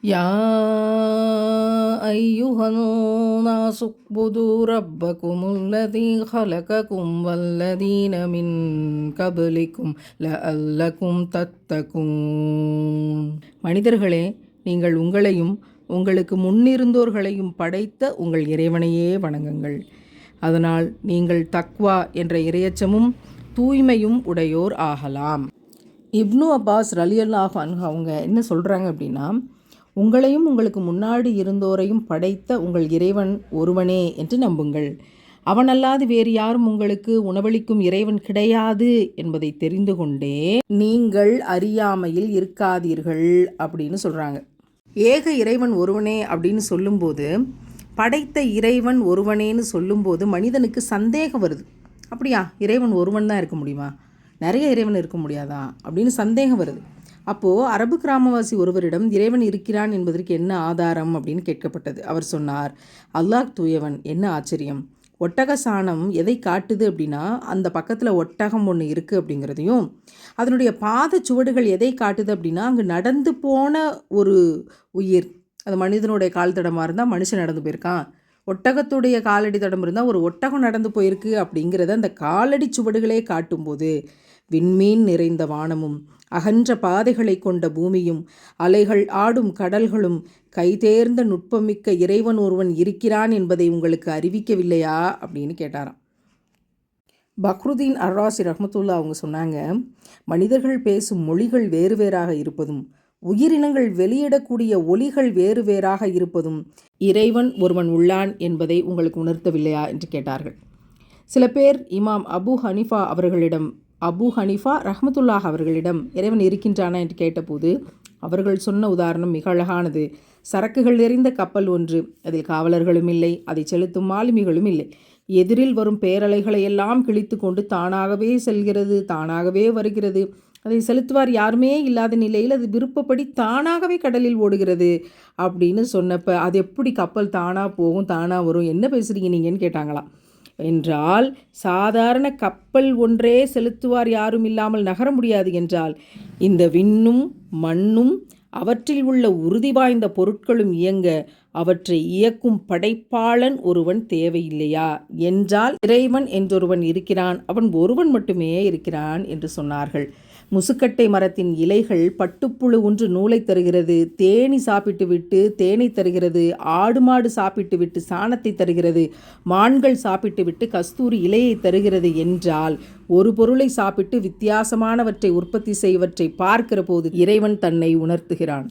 யா அய்யுஹன்னாஸு உஅ்புதூ ரப்பகுமுல்லதீ ஹலககும் வல்லதீன மின் கப்லிக்கும் லஅல்லகும் தத்தகூன். மனிதர்களே, நீங்கள் உங்களையும் உங்களுக்கு முன்னிருந்தோர்களையும் படைத்த உங்கள் இறைவனையே வணங்குங்கள். அதனால் நீங்கள் தக்வா என்ற இறையச்சமும் தூய்மையும் உடையோர் ஆகலாம். இப்னு அப்பாஸ் ரலியல்லாஹு அன்ஹு அவங்க என்ன சொல்கிறாங்க அப்படின்னா, உங்களையும் உங்களுக்கு முன்னாடி இருந்தோரையும் படைத்த உங்கள் இறைவன் ஒருவனே என்று நம்புங்கள். அவனல்லாது வேறு யாரும் உங்களுக்கு உணவளிக்கும் இறைவன் கிடையாது என்பதை தெரிந்து கொண்டே நீங்கள் அறியாமையில் இருக்காதீர்கள் அப்படின்னு சொல்கிறாங்க. ஏக இறைவன் ஒருவனே அப்படின்னு சொல்லும்போது, படைத்த இறைவன் ஒருவனேன்னு சொல்லும்போது மனிதனுக்கு சந்தேகம் வருது. அப்படியா, இறைவன் ஒருவன் தான் இருக்க முடியுமா, நிறைய இறைவன் இருக்க முடியாதா அப்படின்னு சந்தேகம் வருது. அப்போது அரபு கிராமவாசி ஒருவரிடம் இறைவன் இருக்கிறான் என்பதற்கு என்ன ஆதாரம் அப்படின்னு கேட்கப்பட்டது. அவர் சொன்னார், அல்லாஹ் தூயவன், என்ன ஆச்சரியம். ஒட்டக சாணம் எதை காட்டுது அப்படின்னா, அந்த பக்கத்தில் ஒட்டகம் ஒன்று இருக்குது அப்படிங்கிறதையும், அதனுடைய பாத சுவடுகள் எதை காட்டுது அப்படின்னா, அங்கே நடந்து போன ஒரு உயிர். அது மனிதனுடைய கால் தடமாக இருந்தால் மனுஷன் நடந்து போயிருக்கான், ஒட்டகத்துடைய காலடி தடம் இருந்தால் ஒரு ஒட்டகம் நடந்து போயிருக்கு அப்படிங்கிறத அந்த காலடி சுவடுகளே காட்டும்போது, விண்மீன் நிறைந்த வானமும் அகன்ற பாதைகளை கொண்ட பூமியும் அலைகள் ஆடும் கடல்களும் கைதேர்ந்த நுட்பமிக்க இறைவன் ஒருவன் இருக்கிறான் என்பதை உங்களுக்கு அறிவிக்கவில்லையா அப்படின்னு கேட்டாராம். பக்ருதீன் அர்ராசி ரஹ்மத்துல்லா அவங்க சொன்னாங்க, மனிதர்கள் பேசும் மொழிகள் வேறு வேறாக இருப்பதும் உயிரினங்கள் வெளியிடக்கூடிய ஒலிகள் வேறு வேறாக இருப்பதும் இறைவன் ஒருவன் உள்ளான் என்பதை உங்களுக்கு உணர்த்தவில்லையா என்று கேட்டார்கள். சில பேர் இமாம் அபு ஹனிஃபா ரஹ்மத்துல்லாஹ் அவர்களிடம் இறைவன் இருக்கின்றானா என்று கேட்டபோது அவர்கள் சொன்ன உதாரணம் மிக அழகானது. சரக்குகள் நிறைந்த கப்பல் ஒன்று, அதில் காவலர்களும் இல்லை, அதை செலுத்தும் மாலுமிகளும் இல்லை. எதிரில் வரும் பேரலைகளை எல்லாம் கிழித்து கொண்டு தானாகவே செல்கிறது, தானாகவே வருகிறது. அதை செலுத்துவார் யாருமே இல்லாத நிலையில் அது விருப்பப்படி தானாகவே கடலில் ஓடுகிறது அப்படின்னு சொன்னப்போ, அது எப்படி கப்பல் தானாக போகும், தானாக வரும், என்ன பேசுகிறீங்க நீங்கன்னு கேட்டாங்களாம். என்றால் சாதாரண கப்பல் ஒன்றே செலுத்துவார் யாரும் இல்லாமல் நகர முடியாது என்றால், இந்த விண்ணும் மண்ணும் அவற்றில் உள்ள உறுதி வாய்ந்த பொருட்களும் இயங்க அவற்றை இயக்கும் படைப்பாளன் ஒருவன் தேவையில்லையா என்றால் இறைவன் என்றொருவன் இருக்கிறான், அவன் ஒருவன் மட்டுமே இருக்கிறான் என்று சொன்னார்கள். முசுக்கட்டை மரத்தின் இலைகள் பட்டுப்புழு ஒன்று நூலை தருகிறது, தேனி சாப்பிட்டு விட்டு தேனை தருகிறது, ஆடு மாடு சாப்பிட்டு விட்டு சாணத்தை தருகிறது, மான்கள் சாப்பிட்டு விட்டு கஸ்தூரி இலையை தருகிறது என்றால், ஒரு பொருளை சாப்பிட்டு வித்தியாசமானவற்றை உற்பத்தி செய்வற்றை பார்க்கிற போது இறைவன் தன்னை உணர்த்துகிறான்.